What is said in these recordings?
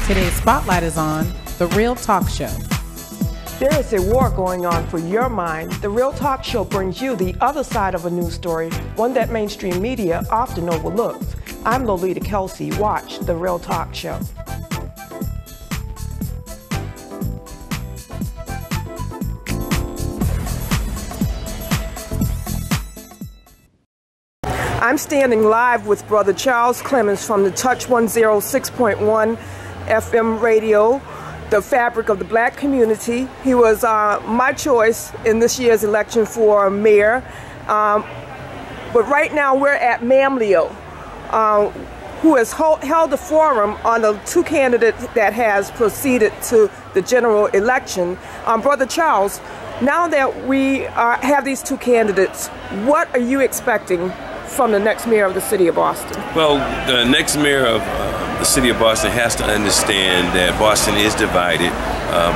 Today's spotlight is on The Real Talk Show. There is a war going on for your mind. The Real Talk Show brings you the other side of a news story, one that mainstream media often overlooks. I'm Lolita Kelsley. Watch The Real Talk Show. I'm standing live with Brother Charles Clemens from the Touch 106.1 FM radio, the fabric of the black community. He was my choice in this year's election for mayor. But right now we're at MAMLEO, who has held a forum on the two candidates that has proceeded to the general election. Brother Charles, now that we have these two candidates, what are you expecting from the next mayor of the city of Boston? Well, the next mayor of the city of Boston has to understand that Boston is divided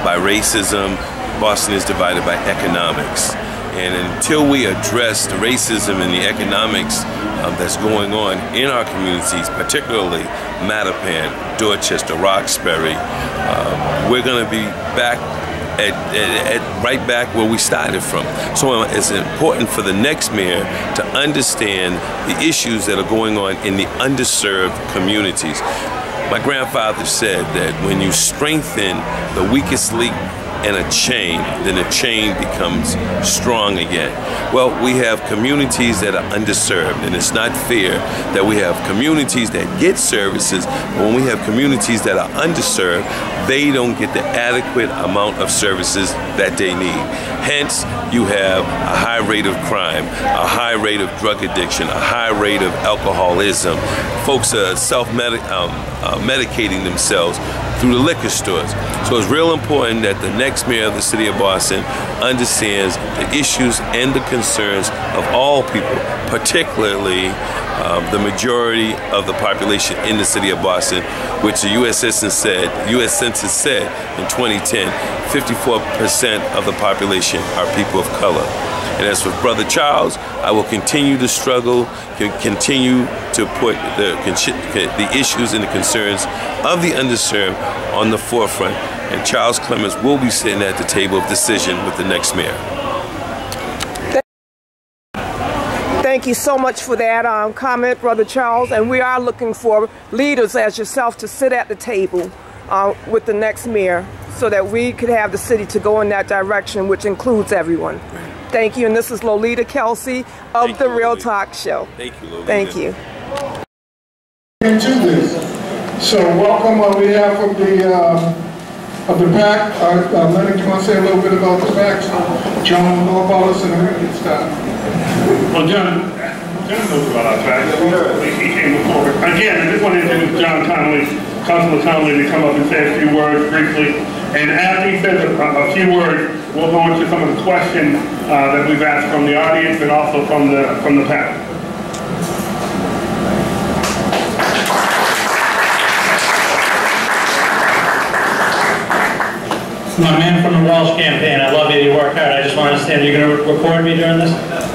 by racism. Boston is divided by economics. And until we address the racism and the economics that's going on in our communities, particularly Mattapan, Dorchester, Roxbury, we're going to be back right back where we started from. So it's important for the next mayor to understand the issues that are going on in the underserved communities. My grandfather said that when you strengthen the weakest link in a chain, then the chain becomes strong again. Well, we have communities that are underserved, and it's not fair that we have communities that get services, but when we have communities that are underserved, they don't get the adequate amount of services that they need. Hence, you have a high rate of crime, a high rate of drug addiction, a high rate of alcoholism. Folks are self-medicating themselves through the liquor stores. So it's real important that the next mayor of the city of Boston understands the issues and the concerns of all people, particularly the majority of the population in the city of Boston, which the U.S. Census said in 2010, 54% of the population are people of color. And as for Brother Charles, I will continue to struggle, continue to put the issues and the concerns of the underserved on the forefront. And Charles Clemens will be sitting at the table of decision with the next mayor. Thank you so much for that comment, Brother Charles. And we are looking for leaders as yourself to sit at the table with the next mayor so that we could have the city to go in that direction, which includes everyone. Thank you. And this is Lolita Kelsley of The Real Talk Show. Thank you, Lolita. Thank you. Into this. So welcome on behalf of the PAC. Leonard, do you want to say a little bit about the PAC? So John will know about us and then we can start. Well, John knows about our PAC. He came before. Again, I just want to introduce John Connolly, Councillor Connolly, to come up and say a few words briefly. And after he says a few words, we'll go into some of the questions that we've asked from the audience and also from the panel. My man from the Walsh campaign, I love you, you work hard. I just want to understand, you're going to record me during this?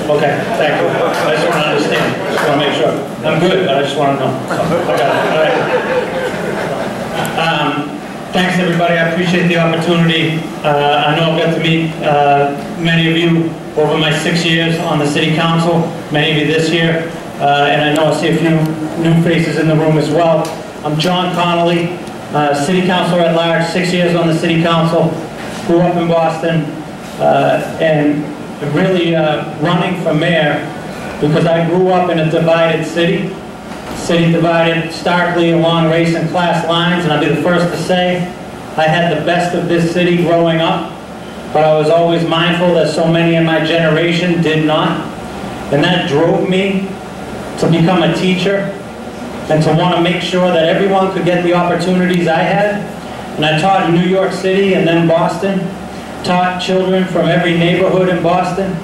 Okay, thank you. I just want to understand. Just want to make sure. I'm good, but I just want to know. So, I got it. All right. Thanks, everybody. I appreciate the opportunity. I know I've got to meet many of you over my 6 years on the City Council, many of you this year, and I know I see a few new faces in the room as well. I'm John Connolly, City Councilor at large, 6 years on the City Council, grew up in Boston, and really running for mayor because I grew up in a divided city. City divided starkly along race and class lines, and I'll be the first to say I had the best of this city growing up, but I was always mindful that so many in my generation did not, and that drove me to become a teacher and to want to make sure that everyone could get the opportunities I had. And I taught in New York City and then Boston, taught children from every neighborhood in Boston,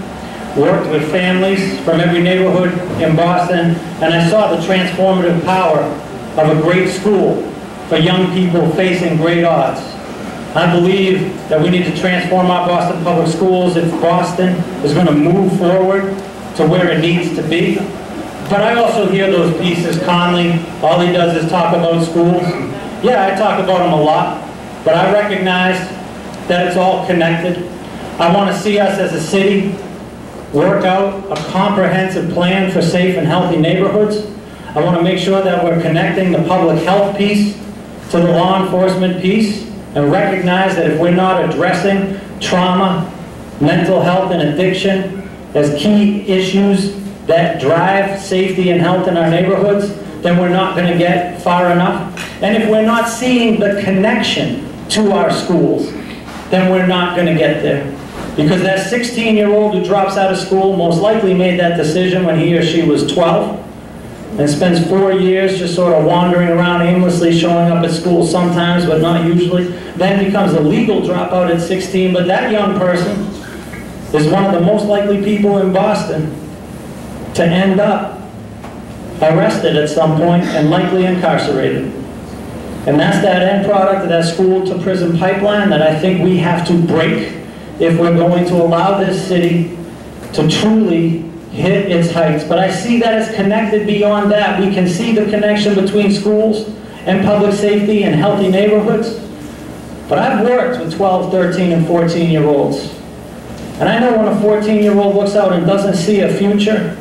worked with families from every neighborhood in Boston, and I saw the transformative power of a great school for young people facing great odds. I believe that we need to transform our Boston public schools if Boston is going to move forward to where it needs to be. But I also hear those pieces, Connolly, all he does is talk about schools. Yeah, I talk about them a lot, but I recognize that it's all connected. I want to see us as a city work out a comprehensive plan for safe and healthy neighborhoods. I want to make sure that we're connecting the public health piece to the law enforcement piece, and recognize that if we're not addressing trauma, mental health, and addiction as key issues that drive safety and health in our neighborhoods, then we're not going to get far enough. And if we're not seeing the connection to our schools, then we're not going to get there. Because that 16-year-old who drops out of school most likely made that decision when he or she was 12 and spends 4 years just sort of wandering around aimlessly, showing up at school sometimes but not usually, then becomes a legal dropout at 16. But that young person is one of the most likely people in Boston to end up arrested at some point and likely incarcerated. And that's that end product of that school to prison pipeline that I think we have to break if we're going to allow this city to truly hit its heights. But I see that it's connected beyond that. We can see the connection between schools and public safety and healthy neighborhoods. But I've worked with 12, 13, and 14-year-olds. And I know when a 14-year-old looks out and doesn't see a future,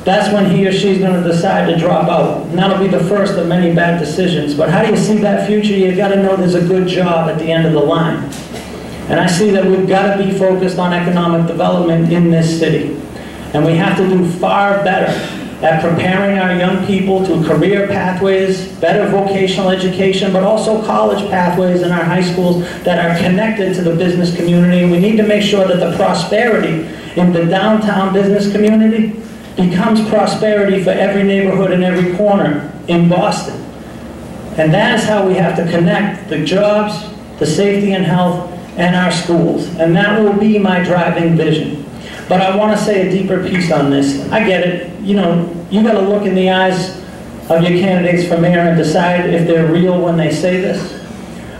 that's when he or she's going to decide to drop out. And that'll be the first of many bad decisions. But how do you see that future? You've got to know there's a good job at the end of the line. And I see that we've got to be focused on economic development in this city. And we have to do far better at preparing our young people to career pathways, better vocational education, but also college pathways in our high schools that are connected to the business community. And we need to make sure that the prosperity in the downtown business community becomes prosperity for every neighborhood and every corner in Boston. And that is how we have to connect the jobs, the safety and health, and our schools. And that will be my driving vision. But I want to say a deeper piece on this. I get it. You know, you got to look in the eyes of your candidates for mayor and decide if they're real when they say this.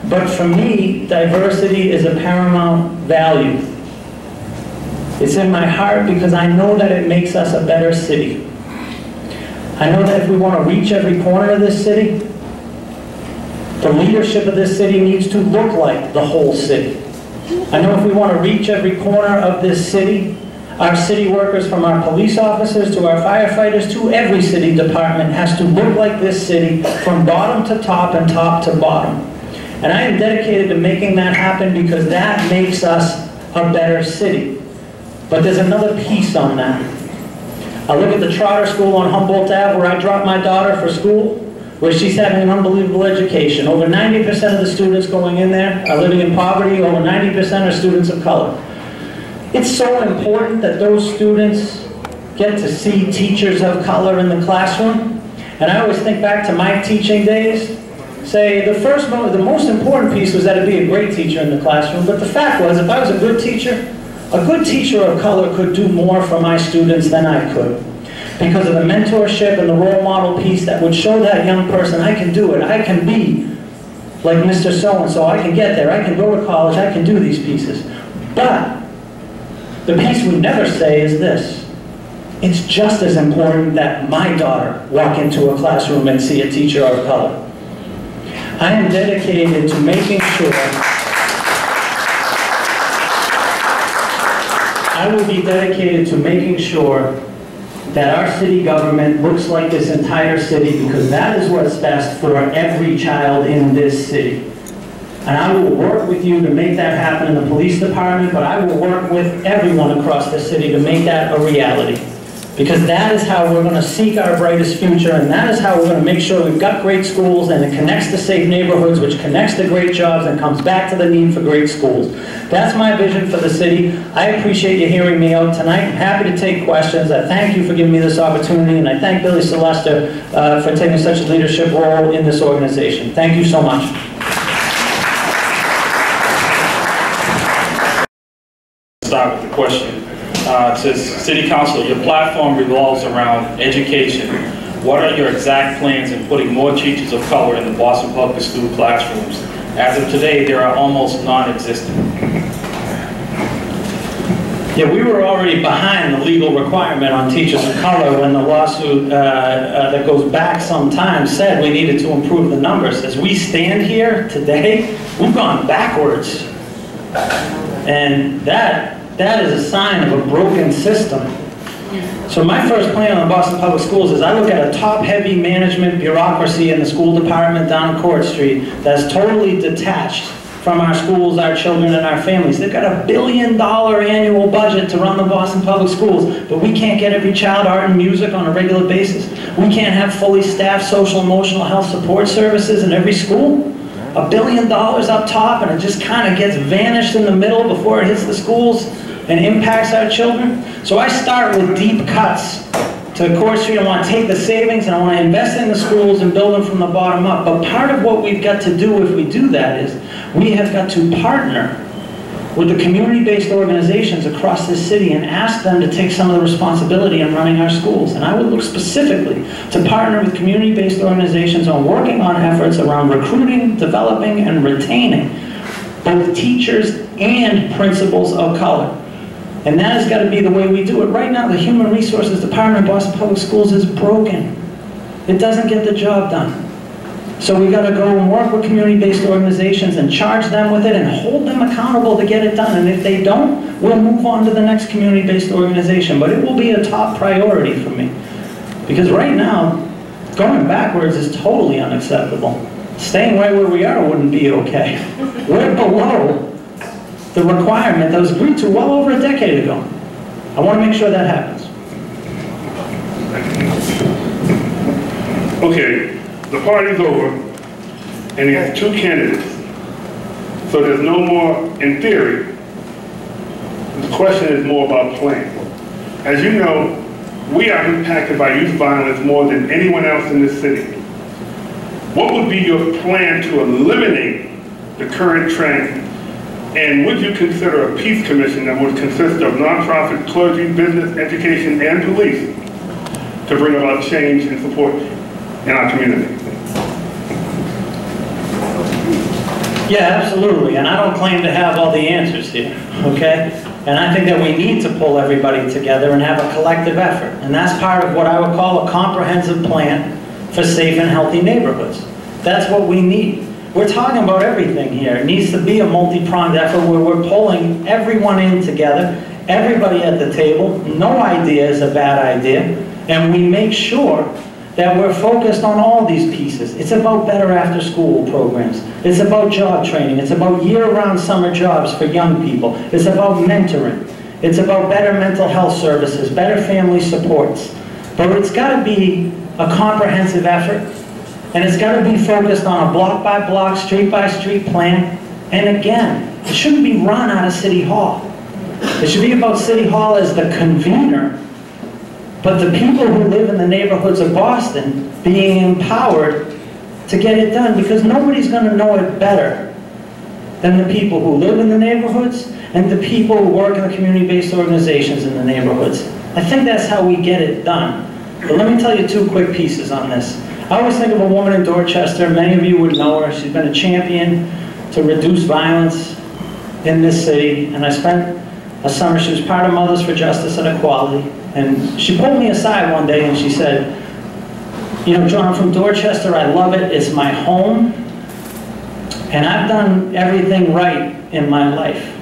But for me, diversity is a paramount value. It's in my heart because I know that it makes us a better city. I know that if we want to reach every corner of this city, the leadership of this city needs to look like the whole city. I know if we want to reach every corner of this city, our city workers, from our police officers to our firefighters to every city department, has to look like this city from bottom to top and top to bottom. And I am dedicated to making that happen because that makes us a better city. But there's another piece on that. I look at the Trotter School on Humboldt Ave where I drop my daughter for school, where she's having an unbelievable education. Over 90% of the students going in there are living in poverty. Over 90% are students of color. It's so important that those students get to see teachers of color in the classroom. And I always think back to my teaching days. Say, the most important piece was that it'd be a great teacher in the classroom. But the fact was, if I was a good teacher of color could do more for my students than I could. Because of the mentorship and the role model piece that would show that young person, I can do it, I can be like Mr. So-and-so, I can get there, I can go to college, I can do these pieces. But the piece we never say is this: it's just as important that my daughter walk into a classroom and see a teacher of color. I am dedicated to making sure, I will be dedicated to making sure that our city government looks like this entire city, because that is what's best for every child in this city. And I will work with you to make that happen in the police department, but I will work with everyone across the city to make that a reality. Because that is how we're going to seek our brightest future, and that is how we're going to make sure we've got great schools, and it connects to safe neighborhoods, which connects to great jobs, and comes back to the need for great schools. That's my vision for the city. I appreciate you hearing me out tonight. I'm happy to take questions. I thank you for giving me this opportunity, and I thank Billy Sylvester for taking such a leadership role in this organization. Thank you so much. Start with the question. It says, City Council, your platform revolves around education. What are your exact plans in putting more teachers of color in the Boston Public School classrooms? As of today, there are almost non-existent. Yeah, we were already behind the legal requirement on teachers of color when the lawsuit that goes back some time said we needed to improve the numbers. As we stand here today, we've gone backwards. And that is a sign of a broken system. So my first plan on the Boston Public Schools is I look at a top-heavy management bureaucracy in the school department down Court Street that's totally detached from our schools, our children, and our families. They've got $1 billion annual budget to run the Boston Public Schools, but we can't get every child art and music on a regular basis. We can't have fully staffed social emotional health support services in every school. $1 billion up top, and it just kind of gets vanished in the middle before it hits the schools and impacts our children. So I start with deep cuts to Court Street. I want to take the savings and I want to invest in the schools and build them from the bottom up. But part of what we've got to do if we do that is we have got to partner with the community-based organizations across this city and ask them to take some of the responsibility in running our schools. And I would look specifically to partner with community-based organizations on working on efforts around recruiting, developing, and retaining both teachers and principals of color. And that has got to be the way we do it. Right now, the Human Resources Department of Boston Public Schools is broken. It doesn't get the job done. So we got to go and work with community-based organizations and charge them with it and hold them accountable to get it done. And if they don't, we'll move on to the next community-based organization. But it will be a top priority for me. Because right now, going backwards is totally unacceptable. Staying right where we are wouldn't be okay. We're below the requirement that was agreed to well over a decade ago. I want to make sure that happens. Okay, the party's over, and he has 2 candidates. So there's no more, in theory, the question is more about plan. As you know, we are impacted by youth violence more than anyone else in this city. What would be your plan to eliminate the current trend? And would you consider a peace commission that would consist of nonprofit, clergy, business, education, and police to bring about change and support in our community? Yeah, absolutely. And I don't claim to have all the answers here, okay? And I think that we need to pull everybody together and have a collective effort. And that's part of what I would call a comprehensive plan for safe and healthy neighborhoods. That's what we need. We're talking about everything here. It needs to be a multi-pronged effort where we're pulling everyone in together, everybody at the table. No idea is a bad idea. And we make sure that we're focused on all these pieces. It's about better after-school programs. It's about job training. It's about year-round summer jobs for young people. It's about mentoring. It's about better mental health services, better family supports. But it's got to be a comprehensive effort. And it's got to be focused on a block-by-block, street-by-street plan. And again, it shouldn't be run out of City Hall. It should be about City Hall as the convener, but the people who live in the neighborhoods of Boston being empowered to get it done, because nobody's going to know it better than the people who live in the neighborhoods and the people who work in the community-based organizations in the neighborhoods. I think that's how we get it done. But let me tell you 2 quick pieces on this. I always think of a woman in Dorchester. Many of you would know her. She's been a champion to reduce violence in this city. And I spent a summer, she was part of Mothers for Justice and Equality. And she pulled me aside one day and she said, you know, John, I'm from Dorchester. I love it. It's my home. And I've done everything right in my life.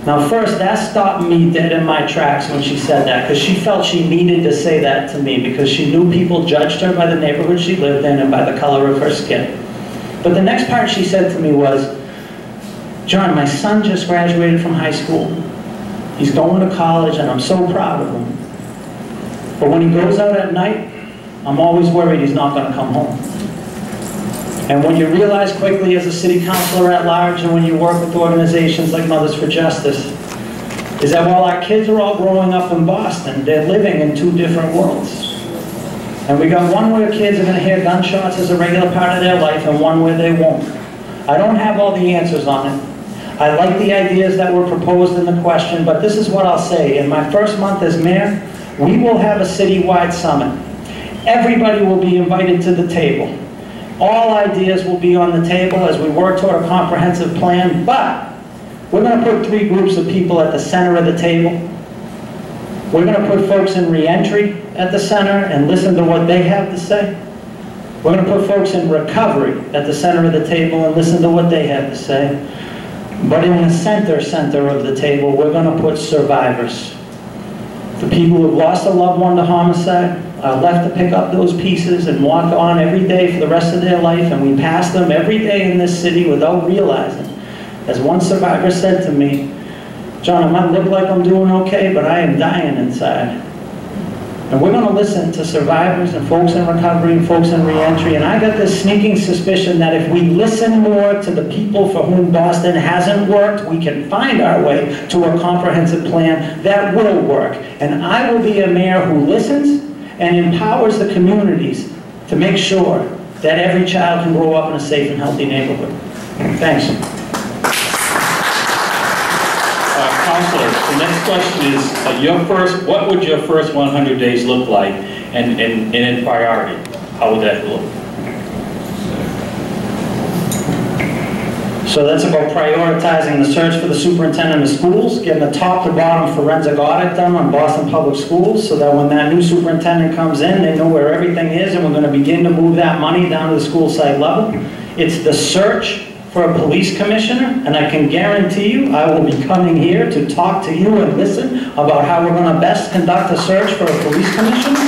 Now first, that stopped me dead in my tracks when she said that, because she felt she needed to say that to me because she knew people judged her by the neighborhood she lived in and by the color of her skin. But the next part she said to me was, John, my son just graduated from high school. He's going to college and I'm so proud of him. But when he goes out at night, I'm always worried he's not going to come home. And when you realize quickly as a city councilor at large and when you work with organizations like Mothers for Justice, is that while our kids are all growing up in Boston, they're living in 2 different worlds. And we got one where kids are going to hear gunshots as a regular part of their life and one where they won't. I don't have all the answers on it. I like the ideas that were proposed in the question, but this is what I'll say. In my first month as mayor, we will have a citywide summit. Everybody will be invited to the table. All ideas will be on the table as we work toward a comprehensive plan, but we're going to put 3 groups of people at the center of the table. We're going to put folks in reentry at the center and listen to what they have to say. We're going to put folks in recovery at the center of the table and listen to what they have to say. But in the center of the table, we're going to put survivors. The people who have lost a loved one to homicide are left to pick up those pieces and walk on every day for the rest of their life, and we pass them every day in this city without realizing. As one survivor said to me, "John, I might look like I'm doing okay, but I am dying inside." And we're going to listen to survivors and folks in recovery and folks in reentry. And I got this sneaking suspicion that if we listen more to the people for whom Boston hasn't worked, we can find our way to a comprehensive plan that will work. And I will be a mayor who listens and empowers the communities to make sure that every child can grow up in a safe and healthy neighborhood. Thanks. Councillor, the next question is, what would your first 100 days look like, and in priority? How would that look? So that's about prioritizing the search for the superintendent of schools, getting a top to bottom forensic audit done on Boston Public Schools so that when that new superintendent comes in, they know where everything is, and we're going to begin to move that money down to the school site level. It's the search for a police commissioner, and I can guarantee you I will be coming here to talk to you and listen about how we're going to best conduct a search for a police commissioner.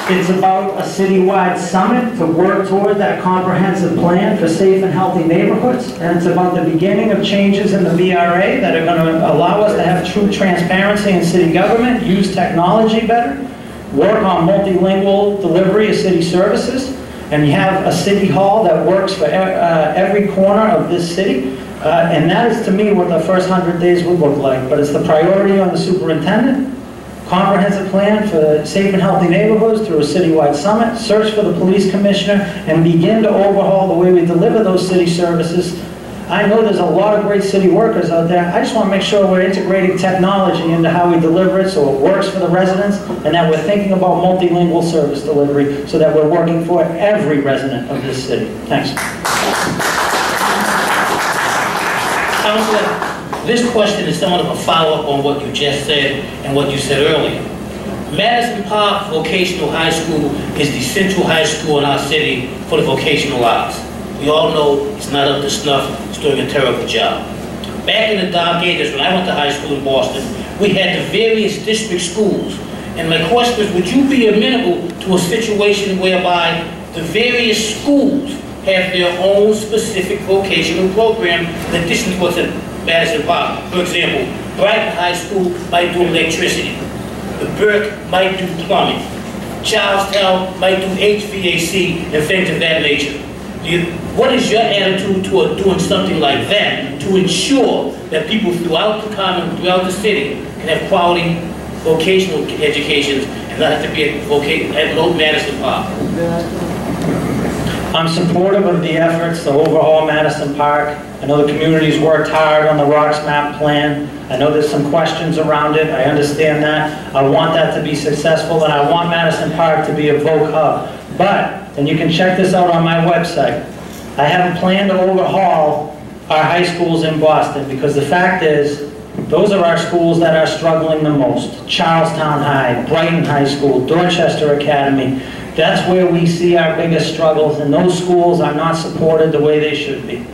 It's about a citywide summit to work toward that comprehensive plan for safe and healthy neighborhoods, and it's about the beginning of changes in the VRA that are going to allow us to have true transparency in city government, use technology better, work on multilingual delivery of city services, and you have a city hall that works for every corner of this city. And that is, to me, what the first 100 days would look like. But it's the priority on the superintendent, comprehensive plan for safe and healthy neighborhoods through a citywide summit, search for the police commissioner, and begin to overhaul the way we deliver those city services. I know there's a lot of great city workers out there. I just want to make sure we're integrating technology into how we deliver it so it works for the residents, and that we're thinking about multilingual service delivery so that we're working for every resident of this city. Thanks. Councillor, this question is somewhat of a follow-up on what you just said and what you said earlier. Madison Park Vocational High School is the central high school in our city for the vocational arts. We all know it's not up to snuff, it's doing a terrible job. Back in the dark ages, when I went to high school in Boston, we had the various district schools. And my question is, would you be amenable to a situation whereby the various schools have their own specific vocational program in addition to what's at Madison Park? For example, Brighton High School might do electricity. The Burke might do plumbing. Charlestown might do HVAC and things of that nature. What is your attitude toward doing something like that to ensure that people throughout the common, throughout the city, can have quality vocational educations and not have to be at Madison Park? I'm supportive of the efforts to overhaul Madison Park. I know the community's worked hard on the Rocks Map plan. I know there's some questions around it. I understand that. I want that to be successful, and I want Madison Park to be a voc hub. But, and you can check this out on my website, I have a plan to overhaul our high schools in Boston, because the fact is, those are our schools that are struggling the most. Charlestown High, Brighton High School, Dorchester Academy. That's where we see our biggest struggles, and those schools are not supported the way they should be.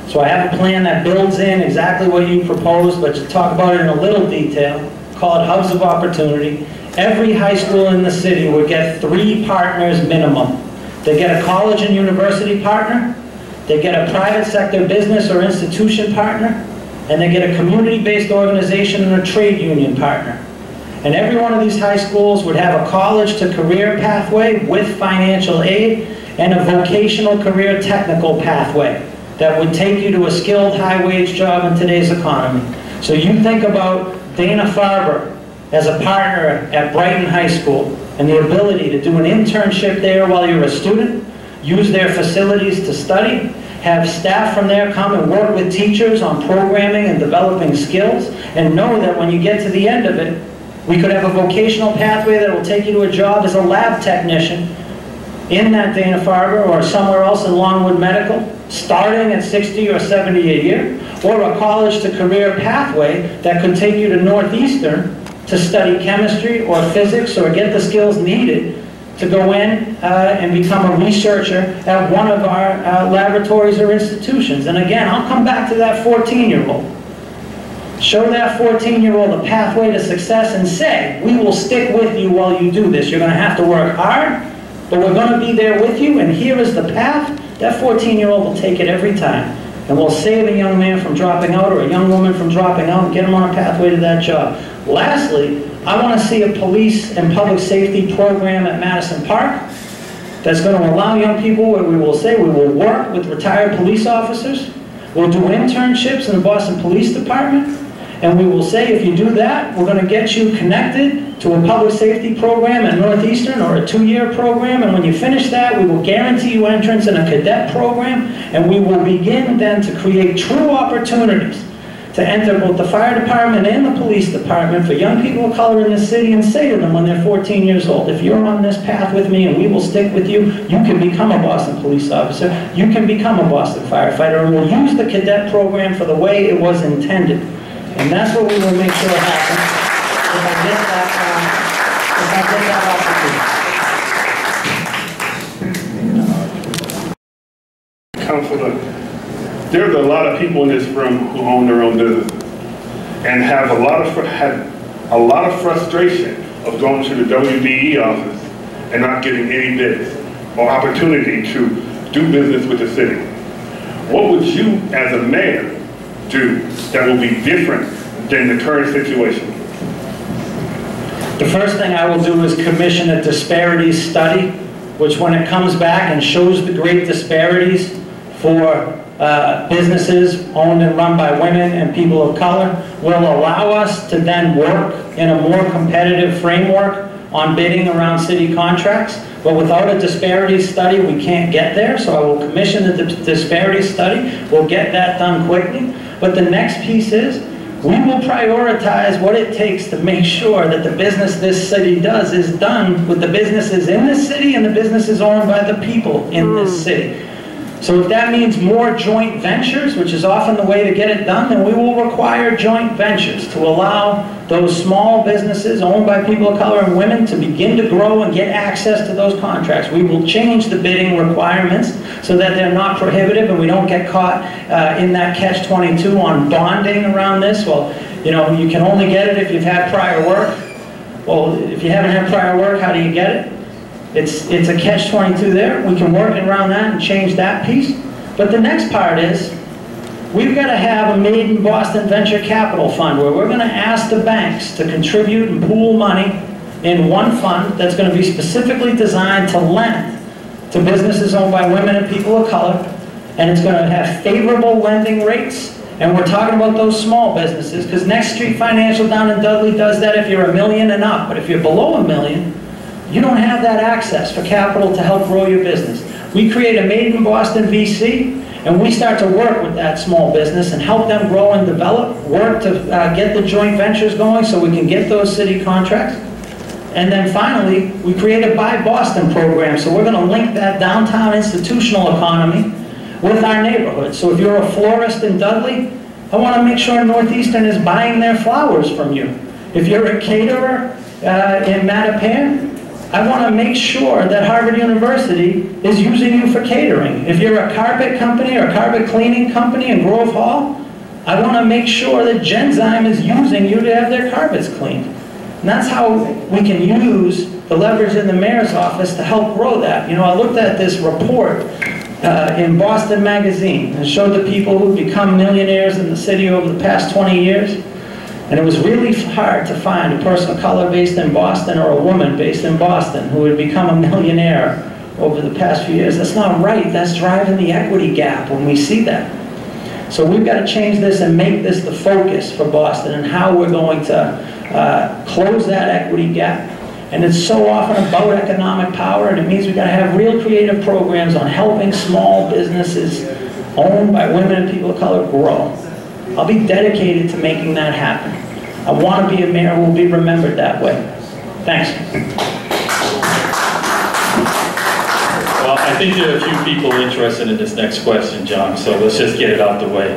So I have a plan that builds in exactly what you proposed, but to talk about it in a little detail, call it Hubs of Opportunity. Every high school in the city would get 3 partners minimum. They get a college and university partner, they get a private sector business or institution partner, and they get a community-based organization and a trade union partner. And every one of these high schools would have a college to career pathway with financial aid and a vocational career technical pathway that would take you to a skilled high-wage job in today's economy. So you think about Dana-Farber as a partner at Brighton High School and the ability to do an internship there while you're a student, use their facilities to study, have staff from there come and work with teachers on programming and developing skills, and know that when you get to the end of it, we could have a vocational pathway that will take you to a job as a lab technician in that Dana-Farber or somewhere else in Longwood Medical, starting at 60 or 70 a year, or a college to career pathway that could take you to Northeastern to study chemistry or physics or get the skills needed to go in and become a researcher at one of our laboratories or institutions. And again, I'll come back to that 14-year-old. Show that 14-year-old a pathway to success and say, we will stick with you while you do this. You're going to have to work hard, but we're going to be there with you, and here is the path. That 14-year-old will take it every time. And we'll save a young man from dropping out or a young woman from dropping out and get them on a pathway to that job. Lastly, I want to see a police and public safety program at Madison Park that's going to allow young people where we will say we will work with retired police officers. We'll do internships in the Boston Police Department. And we will say, if you do that, we're going to get you connected to a public safety program at Northeastern or a 2-year program. And when you finish that, we will guarantee you entrance in a cadet program. And we will begin then to create true opportunities to enter both the fire department and the police department for young people of color in the city, and say to them when they're 14 years old, if you're on this path with me and we will stick with you, you can become a Boston police officer, you can become a Boston firefighter, and we'll use the cadet program for the way it was intended. And that's what we will make sure happens if I get that Councillor, there's a lot of people in this room who own their own business and have had a lot of frustration of going to the WBE office and not getting any bids or opportunity to do business with the city. What would you, as a mayor, do that will be different than the current situation? The first thing I will do is commission a disparities study, which when it comes back and shows the great disparities for businesses owned and run by women and people of color, will allow us to then work in a more competitive framework on bidding around city contracts. But without a disparities study, we can't get there. So I will commission the disparities study. We'll get that done quickly. But the next piece is, we will prioritize what it takes to make sure that the business this city does is done with the businesses in this city and the businesses owned by the people in this city. So if that means more joint ventures, which is often the way to get it done, then we will require joint ventures to allow those small businesses owned by people of color and women to begin to grow and get access to those contracts. We will change the bidding requirements so that they're not prohibitive and we don't get caught in that catch-22 on bonding around this. Well, you know, you can only get it if you've had prior work. Well, if you haven't had prior work, how do you get it? It's a catch-22 there. We can work around that and change that piece. But the next part is, we've got to have a Made in Boston Venture Capital Fund where we're going to ask the banks to contribute and pool money in one fund that's going to be specifically designed to lend to businesses owned by women and people of color. And it's going to have favorable lending rates. And we're talking about those small businesses, because Next Street Financial down in Dudley does that if you're $1 million and up. But if you're below $1 million, you don't have that access for capital to help grow your business. We create a Made in Boston VC, and we start to work with that small business and help them grow and develop, work to get the joint ventures going so we can get those city contracts. And then finally, we create a Buy Boston program, so we're going to link that downtown institutional economy with our neighborhood. So if you're a florist in Dudley, I want to make sure Northeastern is buying their flowers from you. If you're a caterer in Mattapan, I want to make sure that Harvard University is using you for catering. If you're a carpet company or a carpet cleaning company in Grove Hall, I want to make sure that Genzyme is using you to have their carpets cleaned. And that's how we can use the leverage in the mayor's office to help grow that. You know, I looked at this report in Boston Magazine and showed the people who've become millionaires in the city over the past 20 years. And it was really hard to find a person of color based in Boston or a woman based in Boston who had become a millionaire over the past few years. That's not right. That's driving the equity gap when we see that. So we've got to change this and make this the focus for Boston and how we're going to close that equity gap. And it's so often about economic power, and it means we've got to have real creative programs on helping small businesses owned by women and people of color grow. I'll be dedicated to making that happen. I want to be a mayor who will be remembered that way. Thanks. I think there are a few people interested in this next question, John, so let's just get it out the way.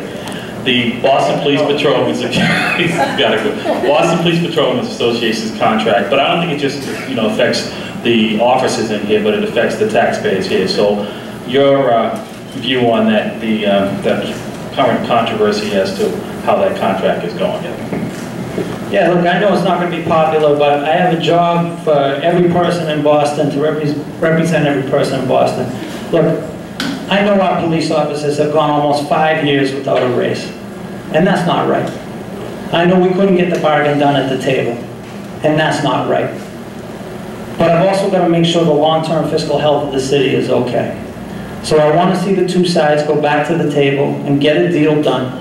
The Boston Police Patrolmen's Boston Police Patrolmen's Association's contract, but I don't think it just affects the officers in here, but it affects the taxpayers here. So your view on that, the current controversy as to how that contract is going. Yeah, look, I know it's not going to be popular, but I have a job for every person in Boston to represent every person in Boston. Look, I know our police officers have gone almost 5 years without a raise, and that's not right. I know we couldn't get the bargain done at the table, and that's not right. But I've also got to make sure the long-term fiscal health of the city is okay. So I want to see the two sides go back to the table and get a deal done.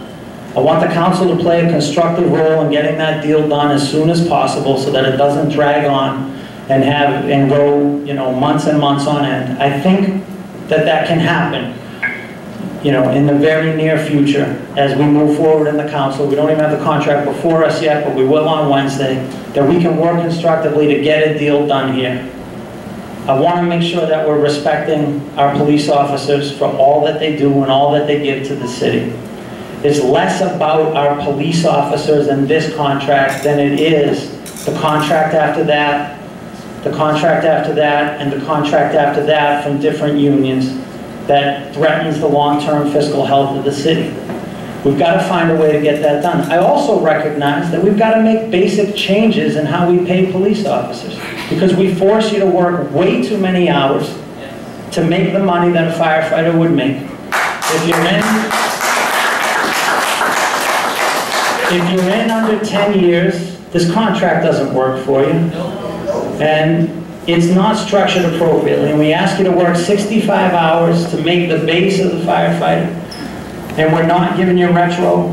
I want the council to play a constructive role in getting that deal done as soon as possible so that it doesn't drag on and go months and months on end. I think that can happen in the very near future as we move forward in the council. We don't even have the contract before us yet, but we will on Wednesday, that we can work constructively to get a deal done here. I want to make sure that we're respecting our police officers for all that they do and all that they give to the city. It's less about our police officers in this contract than it is the contract after that, the contract after that, and the contract after that from different unions that threatens the long-term fiscal health of the city. We've got to find a way to get that done. I also recognize that we've got to make basic changes in how we pay police officers, because we force you to work way too many hours to make the money that a firefighter would make. If you're in under 10 years, this contract doesn't work for you. And it's not structured appropriately. And we ask you to work 65 hours to make the base of the firefighter. And we're not giving you retro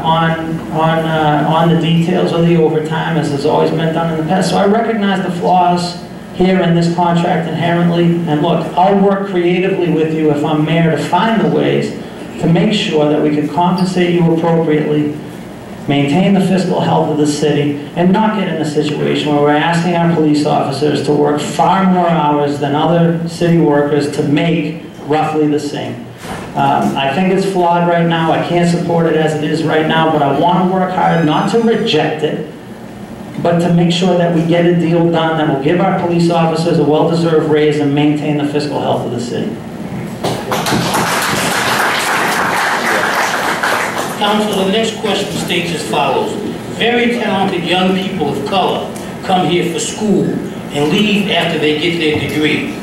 on the details of the overtime, as has always been done in the past. So I recognize the flaws here in this contract inherently. And look, I'll work creatively with you if I'm mayor to find the ways to make sure that we can compensate you appropriately, maintain the fiscal health of the city, and not get in a situation where we're asking our police officers to work far more hours than other city workers to make roughly the same. I think it's flawed right now. I can't support it as it is right now, but I want to work hard not to reject it, but to make sure that we get a deal done that will give our police officers a well-deserved raise and maintain the fiscal health of the city. Council, the next question states as follows. Very talented young people of color come here for school and leave after they get their degree.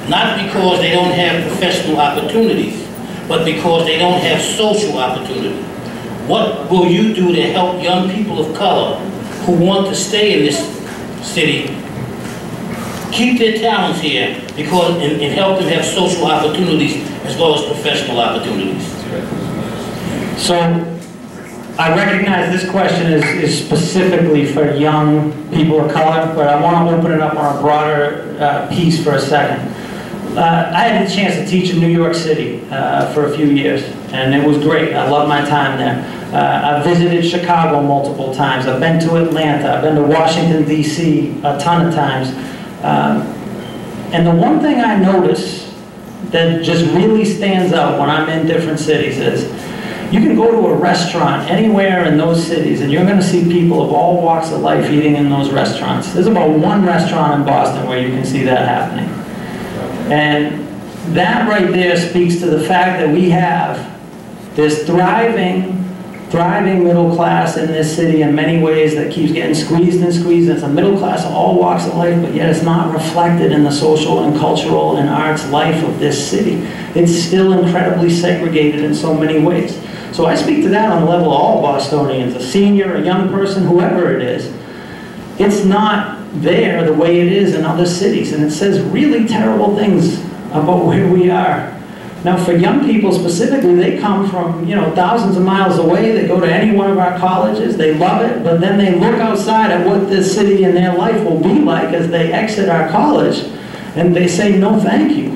Not because they don't have professional opportunities, but because they don't have social opportunity. What will you do to help young people of color who want to stay in this city keep their talents here and help them have social opportunities as well as professional opportunities? So, I recognize this question is specifically for young people of color, but I want to open it up on a broader piece for a second. I had the chance to teach in New York City for a few years, and it was great. I loved my time there. I've visited Chicago multiple times. I've been to Atlanta. I've been to Washington, D.C. a ton of times. And the one thing I notice that just really stands out when I'm in different cities is you can go to a restaurant anywhere in those cities and you're going to see people of all walks of life eating in those restaurants. There's about one restaurant in Boston where you can see that happening. And that right there speaks to the fact that we have this thriving middle class in this city in many ways that keeps getting squeezed and squeezed. It's a middle class of all walks of life, but yet it's not reflected in the social and cultural and arts life of this city. It's still incredibly segregated in so many ways. So I speak to that on the level of all Bostonians, a senior, a young person, whoever it is. It's not there the way it is in other cities, and it says really terrible things about where we are. Now for young people specifically, they come from thousands of miles away, they go to any one of our colleges, they love it, but then they look outside at what this city and their life will be like as they exit our college, and they say no thank you.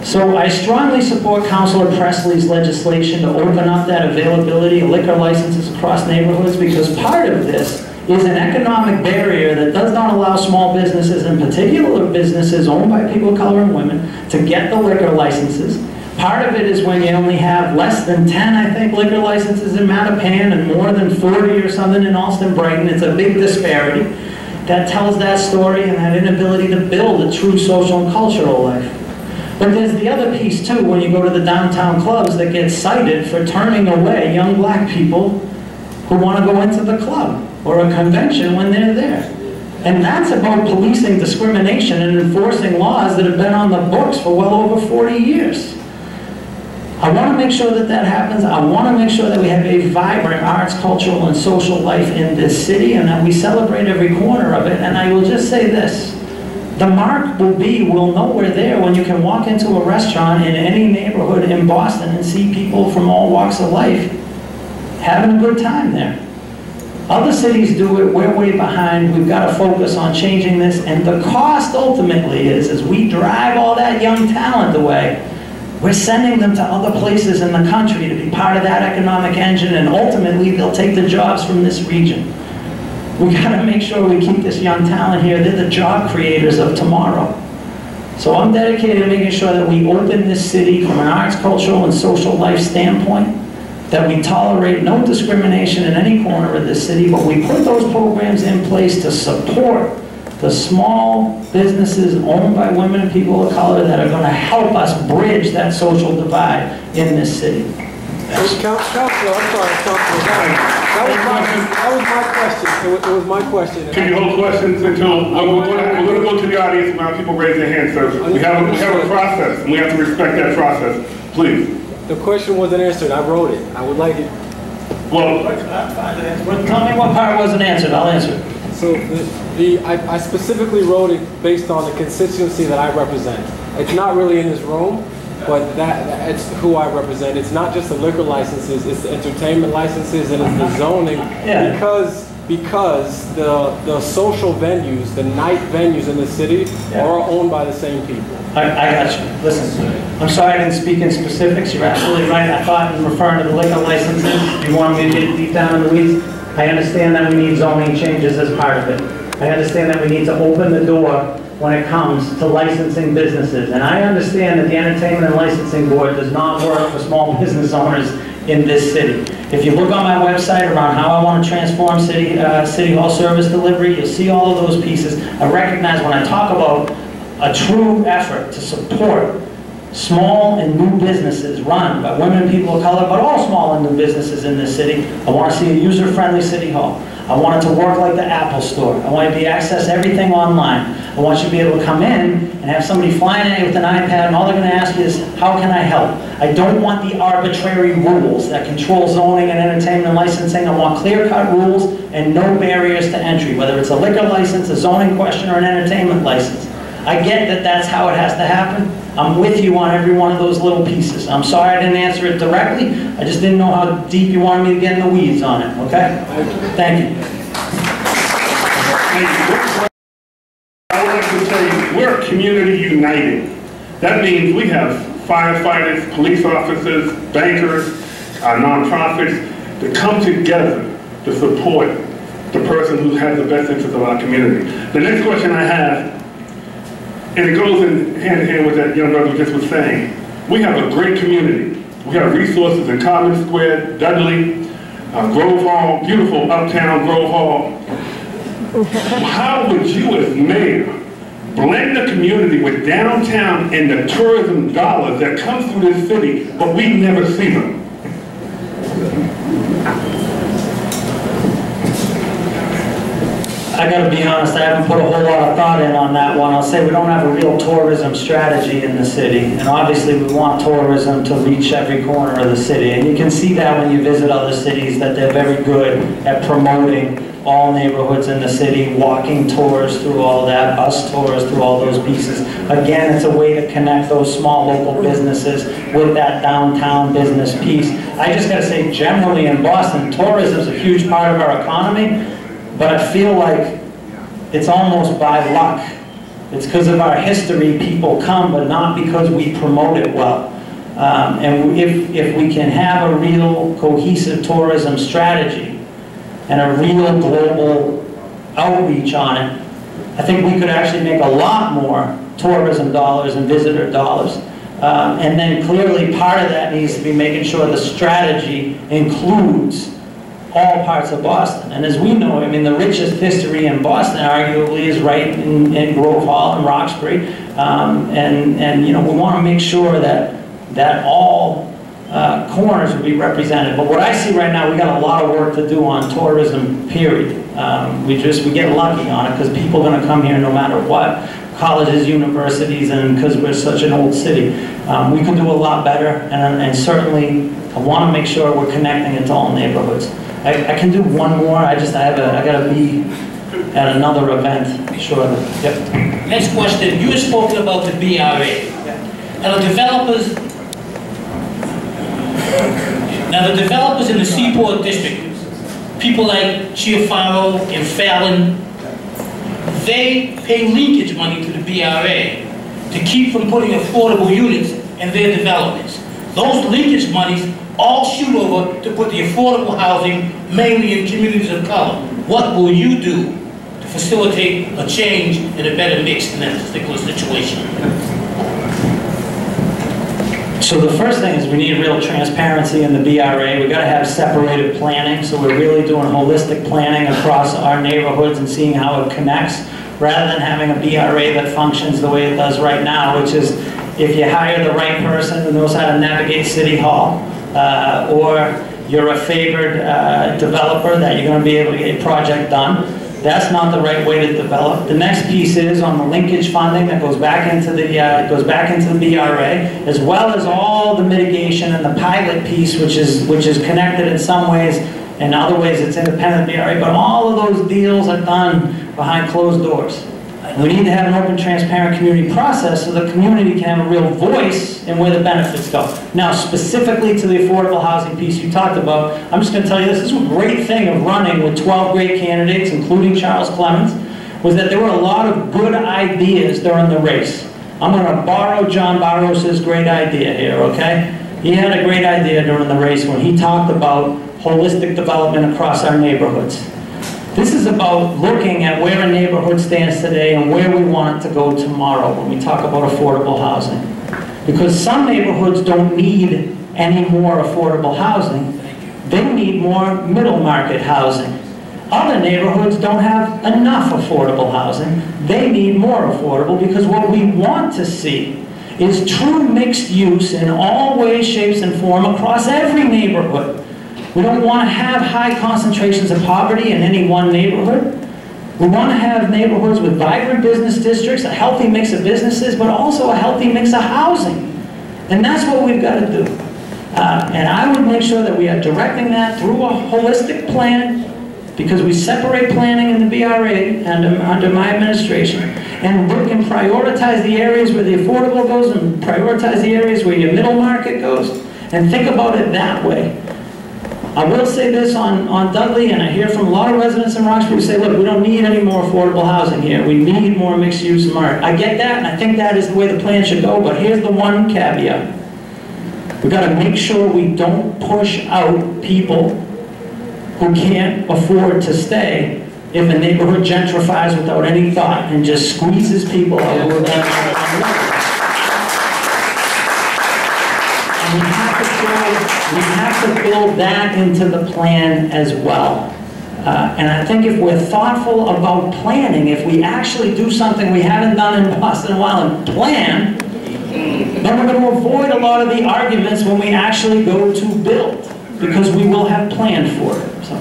So I strongly support Councillor Presley's legislation to open up that availability of liquor licenses across neighborhoods, because part of this is an economic barrier that does not allow small businesses, in particular businesses owned by people of color and women, to get the liquor licenses. Part of it is when you only have less than 10, I think, liquor licenses in Mattapan and more than 40 or something in Alston-Brighton. It's a big disparity that tells that story and that inability to build a true social and cultural life. But there's the other piece too, when you go to the downtown clubs that get cited for turning away young black people who want to go into the club or a convention when they're there. And that's about policing discrimination and enforcing laws that have been on the books for well over 40 years. I want to make sure that that happens. I want to make sure that we have a vibrant arts, cultural, and social life in this city and that we celebrate every corner of it. And I will just say this. The mark will be, we'll know we're there when you can walk into a restaurant in any neighborhood in Boston and see people from all walks of life having a good time there. Other cities do it, we're way behind. We've got to focus on changing this. And the cost ultimately is, as we drive all that young talent away, we're sending them to other places in the country to be part of that economic engine, and ultimately they'll take the jobs from this region. We got to make sure we keep this young talent here. They're the job creators of tomorrow. So I'm dedicated to making sure that we open this city from an arts, cultural, and social life standpoint, that we tolerate no discrimination in any corner of this city, but we put those programs in place to support the small businesses owned by women and people of color that are going to help us bridge that social divide in this city. Councillor, I'm sorry, Councillor. That was my question. It was my question. Can you hold questions until we're going to go to the audience and now people raise their hands? So we have a process, and we have to respect that process. Please. The question wasn't answered. I wrote it. I would like it. Well, tell me what part wasn't answered. I'll answer it. So I specifically wrote it based on the constituency that I represent. It's not really in this room, but it's who I represent. It's not just the liquor licenses, it's the entertainment licenses and it's the zoning. Yeah. Because the social venues, the night venues in the city are owned by the same people. I got you. Listen, I'm sorry I didn't speak in specifics. You're absolutely right. I thought in referring to the liquor licenses, you wanted me to get deep down in the weeds. I understand that we need zoning changes as part of it. I understand that we need to open the door when it comes to licensing businesses. And I understand that the Entertainment and Licensing Board does not work for small business owners in this city. If you look on my website around how I want to transform City Hall service delivery, you'll see all of those pieces. I recognize when I talk about a true effort to support small and new businesses run by women and people of color, but all small and new businesses in this city. I want to see a user-friendly City Hall. I want it to work like the Apple Store. I want you to be able to access everything online. I want you to be able to come in and have somebody flying at you with an iPad and all they're going to ask you is, how can I help? I don't want the arbitrary rules that control zoning and entertainment and licensing. I want clear-cut rules and no barriers to entry, whether it's a liquor license, a zoning question, or an entertainment license. I get that that's how it has to happen. I'm with you on every one of those little pieces. I'm sorry I didn't answer it directly. I just didn't know how deep you wanted me to get in the weeds on it, okay? Thank you. I would like to say we're a community united. That means we have firefighters, police officers, bankers, nonprofits that come together to support the person who has the best interest of our community. The next question I have, and it goes in hand in hand with that young brother just was saying. We have a great community. We have resources in Common Square, Dudley, Grove Hall, beautiful uptown Grove Hall. How would you as mayor blend the community with downtown and the tourism dollars that come through this city, but we never see them? I gotta be honest, I haven't put a whole lot of thought in on that one. I'll say we don't have a real tourism strategy in the city, and obviously we want tourism to reach every corner of the city. And you can see that when you visit other cities, that they're very good at promoting all neighborhoods in the city, walking tours through all that, bus tours through all those pieces. Again, it's a way to connect those small local businesses with that downtown business piece. I just gotta say, generally in Boston, tourism is a huge part of our economy. But I feel like it's almost by luck. It's because of our history people come, but not because we promote it well. And if we can have a real cohesive tourism strategy and a real global outreach on it, I think we could actually make a lot more tourism dollars and visitor dollars. And then clearly part of that needs to be making sure the strategy includes all parts of Boston. And as we know, I mean, the richest history in Boston arguably is right in Grove Hall and Roxbury. And you know, we want to make sure that all corners will be represented. But what I see right now, we got a lot of work to do on tourism, period. We get lucky on it because people are going to come here no matter what. Colleges, universities, and because we're such an old city. We can do a lot better, and certainly I want to make sure we're connecting it to all neighborhoods. I can do one more. I got to be at another event shortly. Yep. Next question. You have spoken about the BRA. Now the developers in the Seaport District, people like Chiafaro and Fallon, they pay linkage money to the BRA to keep from putting affordable units in their developments. Those linkage monies all shoot over to put the affordable housing mainly in communities of color. What will you do to facilitate a change and a better mix in that particular situation? So the first thing is we need real transparency in the BRA. We've got to have separated planning, so we're really doing holistic planning across our neighborhoods and seeing how it connects, rather than having a BRA that functions the way it does right now, which is if you hire the right person who knows how to navigate City Hall, or you're a favored developer that you're going to be able to get your project done. That's not the right way to develop. The next piece is on the linkage funding that goes back into the BRA, as well as all the mitigation and the pilot piece, which is connected in some ways. In other ways, it's independent BRA. But all of those deals are done behind closed doors. We need to have an open, transparent community process so the community can have a real voice in where the benefits go. Now, specifically to the affordable housing piece you talked about, I'm just going to tell you this is a great thing of running with 12 great candidates, including Charles Clemens, was that there were a lot of good ideas during the race. I'm going to borrow John Barros's great idea here, okay? He had a great idea during the race when he talked about holistic development across our neighborhoods. This is about looking at where a neighborhood stands today and where we want it to go tomorrow when we talk about affordable housing. Because some neighborhoods don't need any more affordable housing. They need more middle market housing. Other neighborhoods don't have enough affordable housing. They need more affordable, because what we want to see is true mixed use in all ways, shapes, and form across every neighborhood. We don't want to have high concentrations of poverty in any one neighborhood. We want to have neighborhoods with vibrant business districts, a healthy mix of businesses, but also a healthy mix of housing. And that's what we've got to do. And I would make sure that we are directing that through a holistic plan, because we separate planning in the BRA and under my administration, and look and prioritize the areas where the affordable goes and prioritize the areas where your middle market goes, and think about it that way. I will say this on Dudley, and I hear from a lot of residents in Roxbury who say, look, we don't need any more affordable housing here. We need more mixed use and market. I get that, and I think that is the way the plan should go, but here's the one caveat. We've got to make sure we don't push out people who can't afford to stay if a neighborhood gentrifies without any thought and just squeezes people out who are going we have to build that into the plan as well. And I think if we're thoughtful about planning, if we actually do something we haven't done in Boston in a while and plan, then we're going to avoid a lot of the arguments when we actually go to build, because we will have planned for it. So,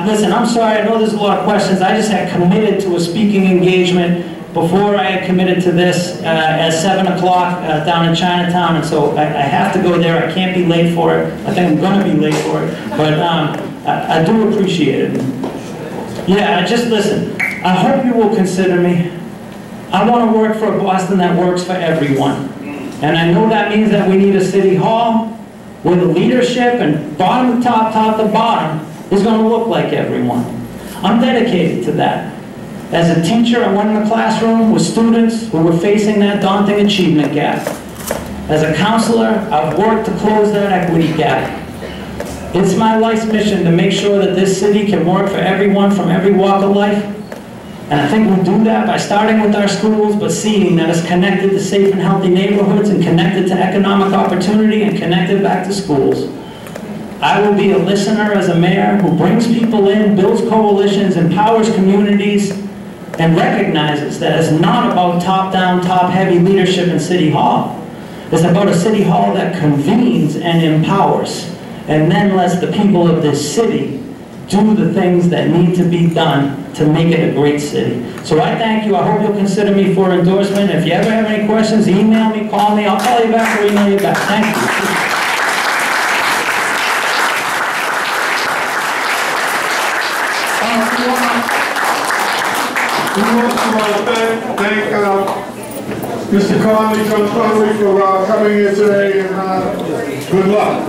listen, I'm sorry, I know there's a lot of questions. I just had committed to a speaking engagement before I had committed to this at 7 o'clock down in Chinatown, and so I have to go there. I can't be late for it. I think I'm going to be late for it, but I do appreciate it. Yeah, just listen, I hope you will consider me. I want to work for a Boston that works for everyone. And I know that means that we need a city hall where the leadership and bottom to top to bottom is going to look like everyone. I'm dedicated to that. As a teacher, I went in the classroom with students who were facing that daunting achievement gap. As a counselor, I've worked to close that equity gap. It's my life's mission to make sure that this city can work for everyone from every walk of life. And I think we do that by starting with our schools, but seeing that it's connected to safe and healthy neighborhoods and connected to economic opportunity and connected back to schools. I will be a listener as a mayor who brings people in, builds coalitions, empowers communities, and recognizes that it's not about top-down, top-heavy leadership in City Hall. It's about a City Hall that convenes and empowers, and then lets the people of this city do the things that need to be done to make it a great city. So I thank you. I hope you'll consider me for endorsement. If you ever have any questions, email me, call me. I'll call you back or email you back. Thank you. We want to thank Mr. Connolly, John Connolly, for coming here today, and good luck.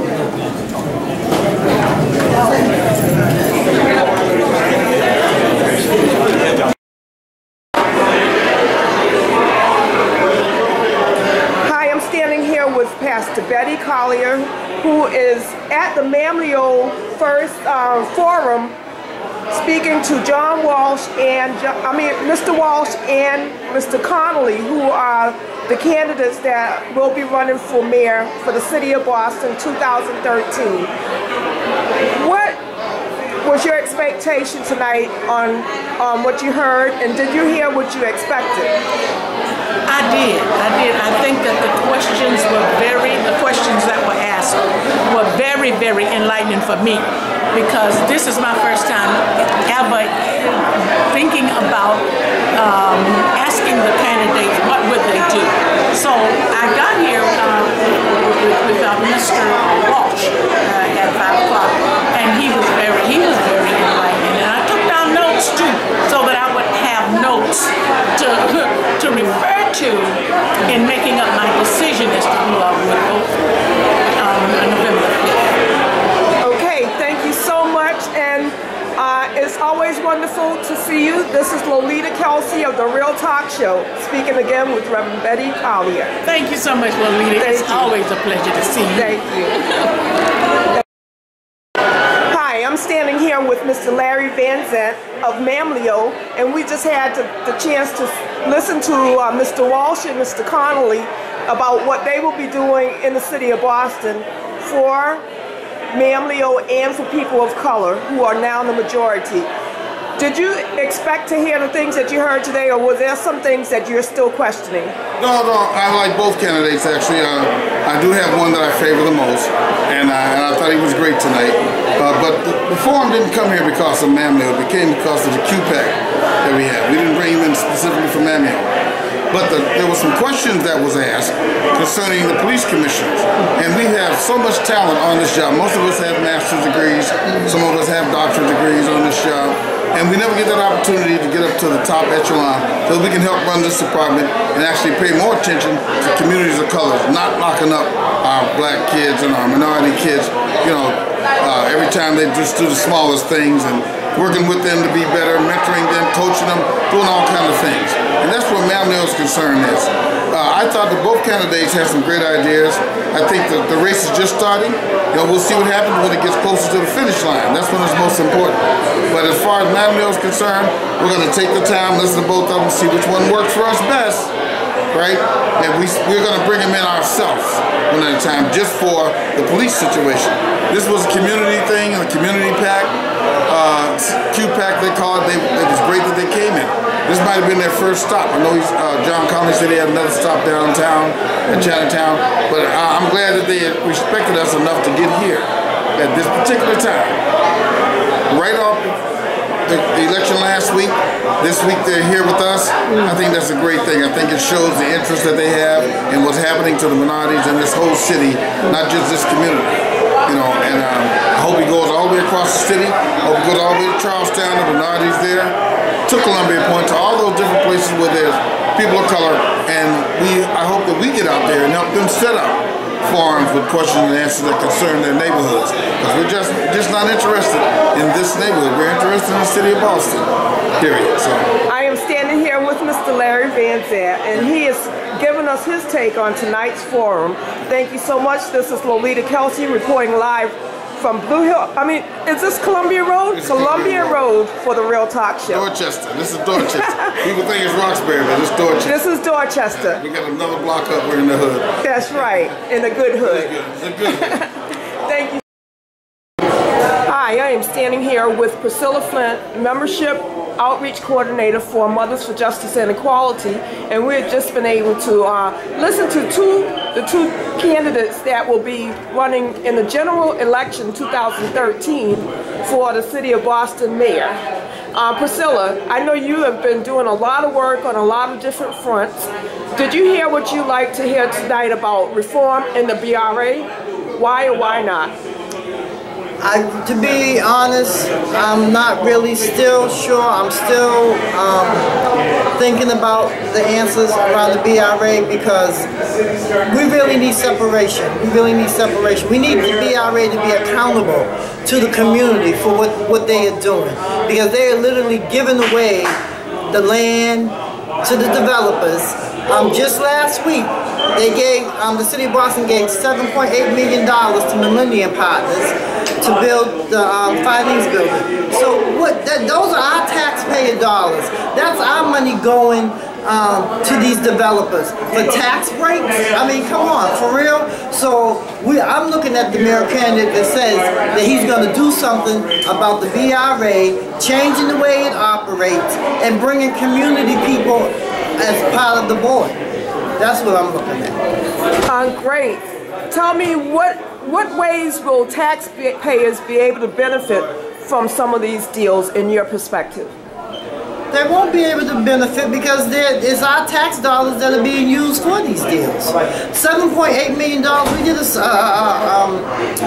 Hi, I'm standing here with Pastor Betty Collier, who is at the MAMLEO first forum, speaking to John Walsh and Mr. Walsh and Mr. Connolly, who are the candidates that will be running for mayor for the city of Boston 2013. What was your expectation tonight on what you heard, and did you hear what you expected? I did. I think that the questions that were asked were very, very enlightening for me, because this is my first time ever thinking about asking the candidates what would they do. So I got here with Mr. Walsh at 5 o'clock, and he was very enlightening, and I took down notes too, so that I would have notes to refer to in making up my decision as to who I would vote for on November 5th. Okay, thank you so much, and it's always wonderful to see you. This is Lolita Kelsley of The Real Talk Show, speaking again with Reverend Betty Collier. Thank you so much, Lolita. It's always a pleasure to see you. Thank you. Hi, I'm standing here with Mr. Larry Van Zant of MAMLEO, and we just had the chance to listen to Mr. Walsh and Mr. Connolly about what they will be doing in the city of Boston for MAMLEO and for people of color who are now the majority. Did you expect to hear the things that you heard today, or was there some things that you're still questioning? No, I like both candidates actually. I do have one that I favor the most, and I thought he was great tonight. But the forum didn't come here because of MAMLEO. It came because of the QPAC that we have. We didn't bring him in specifically for MAMLEO. But there were some questions that was asked concerning the police commissioners. And we have so much talent on this job. Most of us have master's degrees. Some of us have doctorate degrees on this job. And we never get that opportunity to get up to the top echelon so we can help run this department and actually pay more attention to communities of color, not locking up our black kids and our minority kids, every time they just do the smallest things, and working with them to be better, mentoring them, coaching them, doing all kinds of things. And that's what MAMLEO's concern is. I thought that both candidates had some great ideas. I think that the race is just starting. We'll see what happens when it gets closer to the finish line. That's when it's most important. But as far as MAMLEO's concerned, we're going to take the time, listen to both of them, see which one works for us best, right? And we're going to bring them in ourselves one at a time, just for the police situation. This was a community thing, a community pack. QPAC they call it. It was great that they came in. This might have been their first stop. I know John Connolly said he had another stop downtown in Chinatown, but I'm glad that they respected us enough to get here at this particular time. Right off the election last week, this week they're here with us. I think that's a great thing. I think it shows the interest that they have in what's happening to the minorities in this whole city, not just this community. And I hope he goes all the way across the city. I hope he goes all the way to Charlestown, the minorities there, to Columbia Point, to all those different places where there's people of color. And I hope that we get out there and help them set up forums with questions and answers that concern their neighborhoods. Because we're just not interested in this neighborhood. We're interested in the city of Boston, period. So I am standing here with Mr. Larry Van Zant, and he is giving us his take on tonight's forum. Thank you so much. This is Lolita Kelsley reporting live from Blue Hill. I mean, is this Columbia Road? It's Columbia Road for the Real Talk Show. Dorchester. This is Dorchester. People think it's Roxbury, but it's Dorchester. This is Dorchester. We got another block up. We're in the hood. That's right, in a good hood. It's a good hood. Thank you. Hi, I am standing here with Priscilla Flint, Membership Outreach Coordinator for Mothers for Justice and Equality, and we've just been able to listen to the two candidates that will be running in the general election 2013 for the City of Boston mayor. Priscilla, I know you have been doing a lot of work on a lot of different fronts. Did you hear what you like to hear tonight about reform in the BRA? Why or why not? To be honest, I'm not really still sure. I'm still thinking about the answers around the BRA because we really need separation. We really need separation. We need the BRA to be accountable to the community for what they are doing because they are literally giving away the land to the developers. Just last week, they gave the City of Boston gave $7.8 million to Millennium Partners to build the Filings building. So those are our taxpayer dollars. That's our money going to these developers for tax breaks. I mean, come on, for real. So I'm looking at the mayor candidate that says that he's going to do something about the BRA, changing the way it operates, and bringing community people as part of the board. That's what I'm looking at. Great. Tell me what ways will taxpayers be able to benefit from some of these deals in your perspective? They won't be able to benefit because it's our tax dollars that are being used for these deals. $7.8 million. We did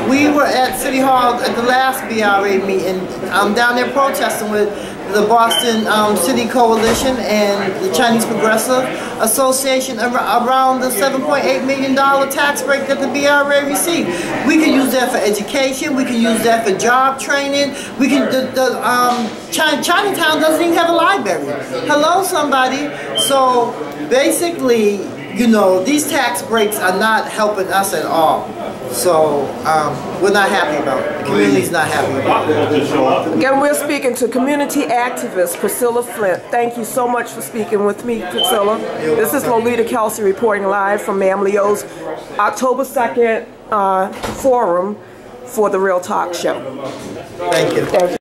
we were at City Hall at the last BRA meeting. I'm down there protesting with the Boston City Coalition and the Chinese Progressive Association around the $7.8 million tax break that the BRA received. We can use that for education. We can use that for job training. We can. Chinatown doesn't even have a library. Hello, somebody. So basically, you know, these tax breaks are not helping us at all. So we're not happy about it. The community's not happy about it. Again, we're speaking to community activist Priscilla Flint. Thank you so much for speaking with me, Priscilla. This is Lolita Kelsley reporting live from MAMLEO's October 2nd forum for the Real Talk Show. Thank you.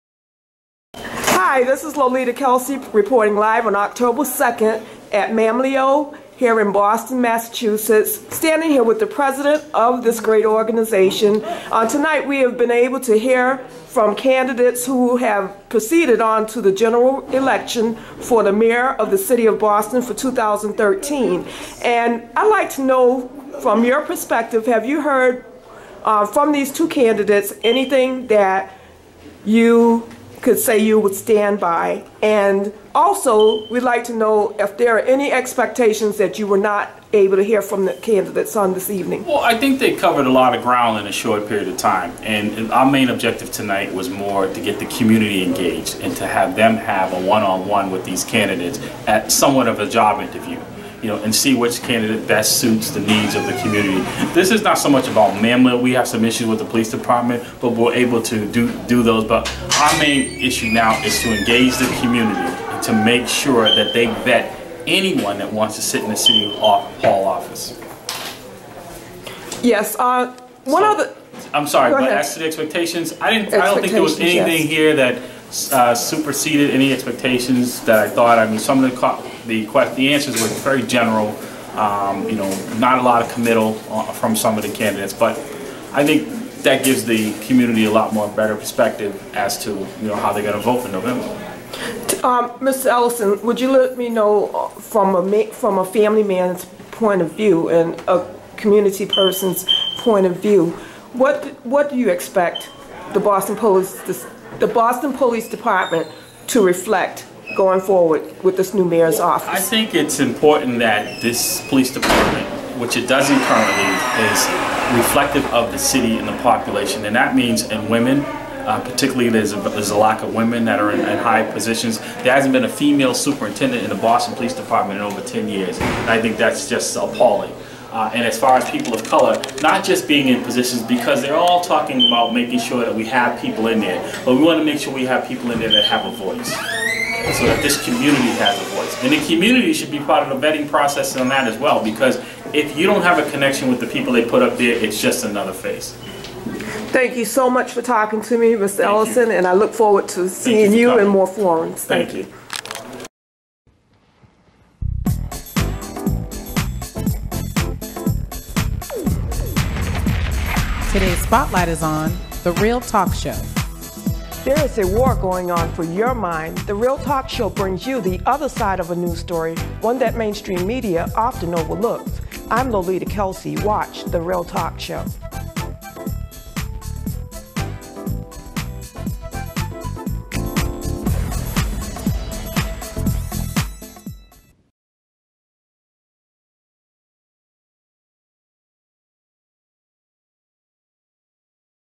Hi, this is Lolita Kelsley reporting live on October 2nd at MAMLEO here in Boston, Massachusetts, standing here with the president of this great organization. Tonight we have been able to hear from candidates who have proceeded on to the general election for the mayor of the City of Boston for 2013. And I'd like to know, from your perspective, have you heard from these two candidates anything that you could say you would stand by? And also, we'd like to know if there are any expectations that you were not able to hear from the candidates on this evening. Well, I think they covered a lot of ground in a short period of time. And our main objective tonight was more to get the community engaged and to have them have a one-on-one with these candidates at somewhat of a job interview. You know, and see which candidate best suits the needs of the community. This is not so much about MAMLEO. We have some issues with the police department, but we're able to do those. But our main issue now is to engage the community and to make sure that they vet anyone that wants to sit in the City Hall office. Yes. I'm sorry, but as to the expectations, I don't think there was anything here that superseded any expectations that I thought. I mean, some of the answers were very general. You know, not a lot of committal from some of the candidates, but I think that gives the community a lot more better perspective as to, you know, how they're going to vote in November. Mr. Ellison, would you let me know from a family man's point of view and a community person's point of view, what do you expect the Boston Police Department to reflect going forward with this new mayor's office? I think it's important that this police department, which it doesn't currently, is reflective of the city and the population, and that means in women. Particularly, there's a lack of women that are in high positions. There hasn't been a female superintendent in the Boston Police Department in over 10 years. And I think that's just appalling. and as far as people of color, not just being in positions, because they're all talking about making sure that we have people in there, but we want to make sure we have people in there that have a voice, so that this community has a voice. And the community should be part of the vetting process on that as well, because if you don't have a connection with the people they put up there, it's just another face. Thank you so much for talking to me, Mr. Ellison, and I look forward to seeing you in more forums. Thank you. Today's spotlight is on The Real Talk Show. There is a war going on for your mind. The Real Talk Show brings you the other side of a news story, one that mainstream media often overlooks. I'm Lolita Kelsley. Watch The Real Talk Show.